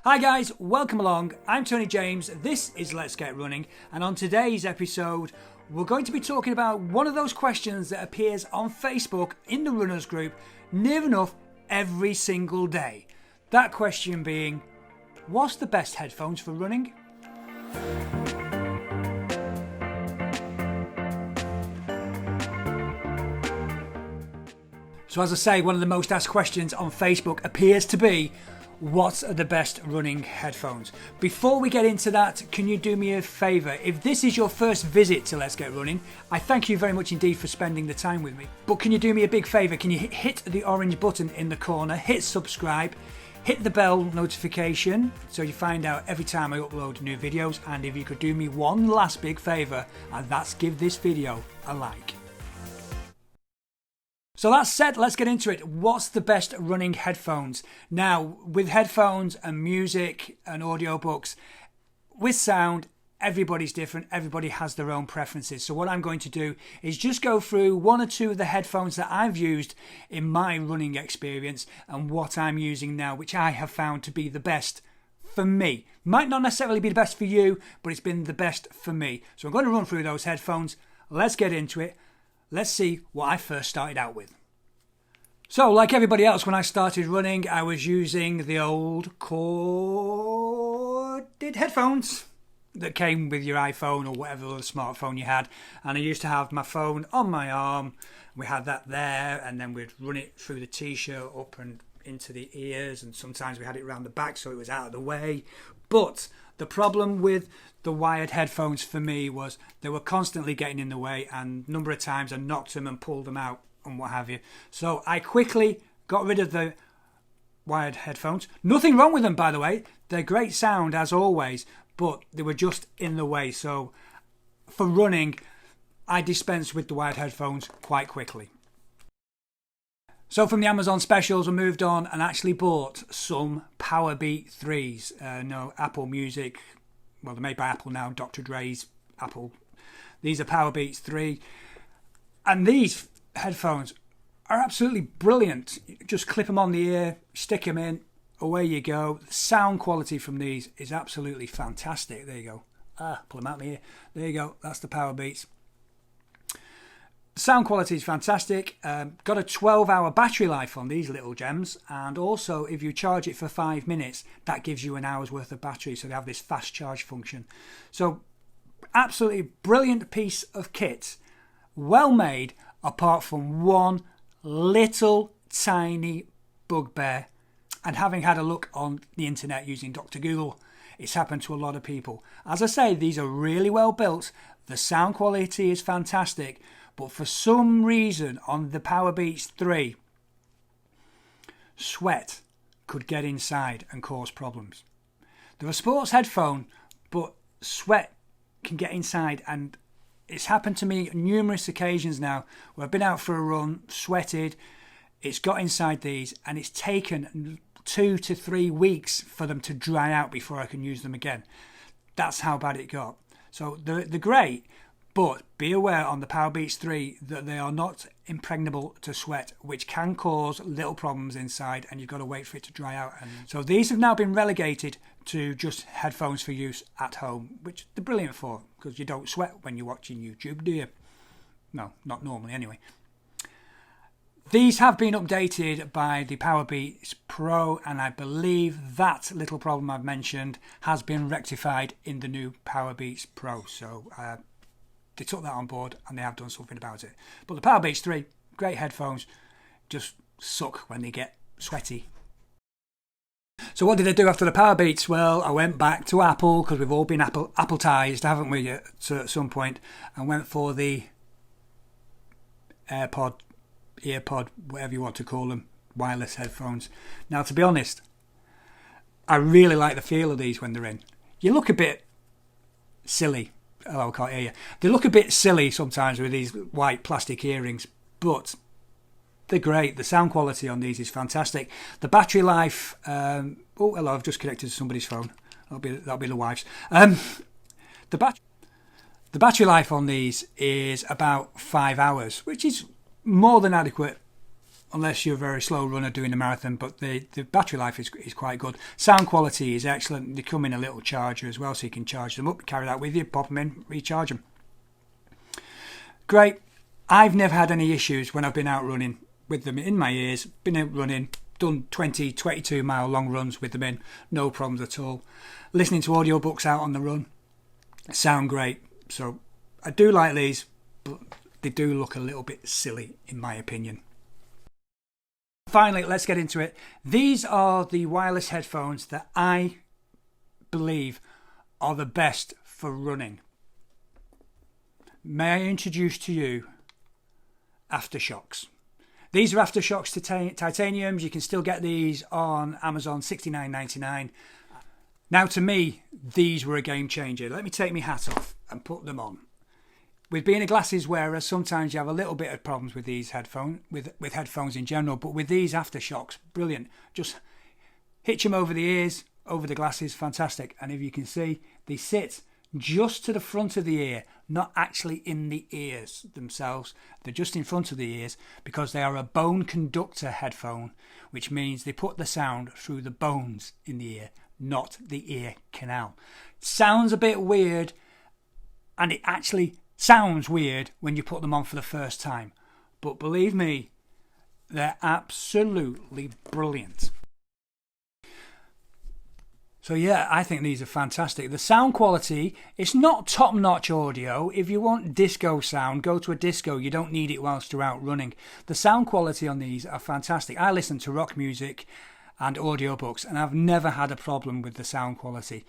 Hi guys, welcome along. I'm Tony James, this is Let's Get Running, and on today's episode we're going to be talking about one of those questions that appears on Facebook in the runners group near enough every single day. That question being, what's the best headphones for running? So as I say, one of the most asked questions on Facebook appears to be, what are the best running headphones? Before we get into that, can you do me a favour? If this is your first visit to Let's Get Running, I thank you very much indeed for spending the time with me. But can you do me a big favour? Can you hit the orange button in the corner, hit subscribe, hit the bell notification so you find out every time I upload new videos, and if you could do me one last big favour, and that's give this video a like. So that said, let's get into it. What's the best running headphones? Now, with headphones and music and audiobooks, with sound, everybody's different. Everybody has their own preferences. So what I'm going to do is just go through one or two of the headphones that I've used in my running experience and what I'm using now, which I have found to be the best for me. Might not necessarily be the best for you, but it's been the best for me. So I'm going to run through those headphones. Let's get into it. Let's see what I first started out with. So, like everybody else, when I started running, I was using the old corded headphones that came with your iPhone or whatever other smartphone you had. And I used to have my phone on my arm. We had that there, and then we'd run it through the t-shirt up and into the ears, and sometimes we had it around the back so it was out of the way. But the problem with the wired headphones for me was they were constantly getting in the way, and a number of times I knocked them and pulled them out and what have you. So I quickly got rid of the wired headphones. Nothing wrong with them, by the way. They're great sound as always, but they were just in the way. So for running, I dispensed with the wired headphones quite quickly. So from the Amazon specials, I moved on and actually bought some Powerbeat 3s. No, Apple Music. Well, they're made by Apple now. Dr. Dre's Apple. These are Powerbeats 3. And these headphones are absolutely brilliant. Just clip them on the ear, stick them in, away you go. The sound quality from these is absolutely fantastic. There you go. Pull them out of my ear. There you go. That's the Powerbeats. Sound quality is fantastic. Got a 12-hour battery life on these little gems, and also if you charge it for 5 minutes, that gives you an hour's worth of battery. So they have this fast charge function. So absolutely brilliant piece of kit, well made, apart from one little tiny bugbear. And having had a look on the internet using Dr. Google, it's happened to a lot of people. As I say, these are really well built. The sound quality is fantastic. But for some reason on the Powerbeats 3, sweat could get inside and cause problems. They're a sports headphone, but sweat can get inside, and it's happened to me numerous occasions now where I've been out for a run, sweated, it's got inside these, and it's taken 2 to 3 weeks for them to dry out before I can use them again. That's how bad it got. So they're great. But be aware on the Powerbeats 3 that they are not impregnable to sweat, which can cause little problems inside, and you've got to wait for it to dry out. And so these have now been relegated to just headphones for use at home, which they're brilliant for, because you don't sweat when you're watching YouTube, do you? No, not normally anyway. These have been updated by the Powerbeats Pro, and I believe that little problem I've mentioned has been rectified in the new Powerbeats Pro. So they took that on board and they have done something about it. But the Powerbeats 3, great headphones, just suck when they get sweaty. So what did I do after the Powerbeats? Well, I went back to Apple, because we've all been Appletized, haven't we, at some point, and went for the AirPod, whatever you want to call them, wireless headphones. Now, to be honest, I really like the feel of these when they're in. You look a bit silly. Oh, I can't hear you. They look a bit silly sometimes with these white plastic earrings, but they're great. The sound quality on these is fantastic. The battery life... oh, hello, I've just connected to somebody's phone. That'll be the wife's. The battery life on these is about 5 hours, which is more than adequate unless you're a very slow runner doing a marathon, but the battery life is quite good. Sound quality is excellent. They come in a little charger as well, so you can charge them up, carry that with you, pop them in, recharge them. Great. I've never had any issues when I've been out running with them in my ears. Been out running, done 20, 22 mile long runs with them in, no problems at all. Listening to audiobooks out on the run, sound great. So I do like these, but they do look a little bit silly in my opinion. Finally, let's get into it. These are the wireless headphones that I believe are the best for running. May I introduce to you Aftershocks. These are Aftershocks titaniums. You can still get these on Amazon, $69.99. Now, to me, these were a game changer. Let me take my hat off and put them on. With being a glasses wearer, sometimes you have a little bit of problems with these headphones, with headphones in general. But with these Aftershocks, brilliant. Just hitch them over the ears, over the glasses, fantastic. And if you can see, they sit just to the front of the ear, not actually in the ears themselves. They're just in front of the ears because they are a bone conductor headphone, which means they put the sound through the bones in the ear, not the ear canal. Sounds a bit weird, and it actually sounds weird when you put them on for the first time. But believe me, they're absolutely brilliant. So yeah, I think these are fantastic. The sound quality, it's not top-notch audio. If you want disco sound, go to a disco. You don't need it whilst you're out running. The sound quality on these are fantastic. I listen to rock music and audiobooks, and I've never had a problem with the sound quality.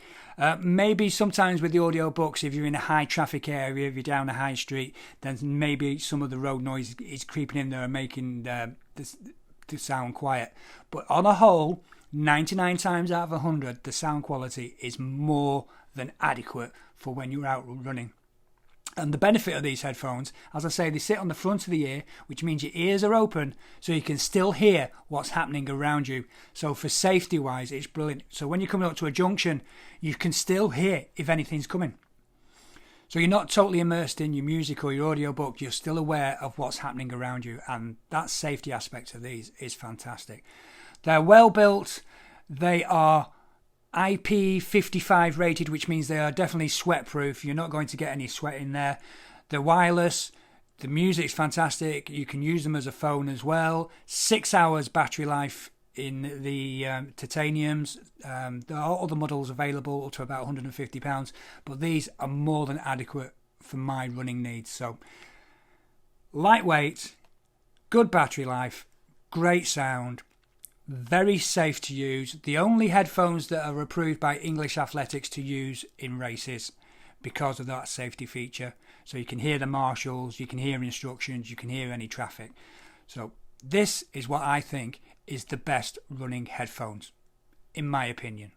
Maybe sometimes with the audiobooks, if you're in a high traffic area, if you're down a high street, then maybe some of the road noise is creeping in there and making the sound quiet. But on a whole, 99 times out of 100, the sound quality is more than adequate for when you're out running. And the benefit of these headphones, as I say, they sit on the front of the ear, which means your ears are open so you can still hear what's happening around you. So for safety wise, it's brilliant. So when you're coming up to a junction, you can still hear if anything's coming. So you're not totally immersed in your music or your audiobook, you're still aware of what's happening around you. And that safety aspect of these is fantastic. They're well built. They are IP55 rated, which means they are definitely sweat proof. You're not going to get any sweat in there. They're wireless. The music's fantastic. You can use them as a phone as well. 6 hours battery life in the titaniums. There are other models available up to about £150, but these are more than adequate for my running needs. So lightweight, good battery life, great sound, very safe to use. The only headphones that are approved by English Athletics to use in races because of that safety feature. So you can hear the marshals, you can hear instructions, you can hear any traffic. So this is what I think is the best running headphones, in my opinion.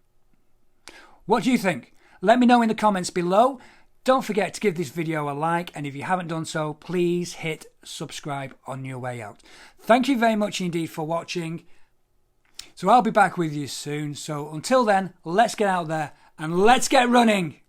What do you think? Let me know in the comments below. Don't forget to give this video a like, and if you haven't done so, please hit subscribe on your way out. Thank you very much indeed for watching. So I'll be back with you soon. So until then, let's get out there and let's get running.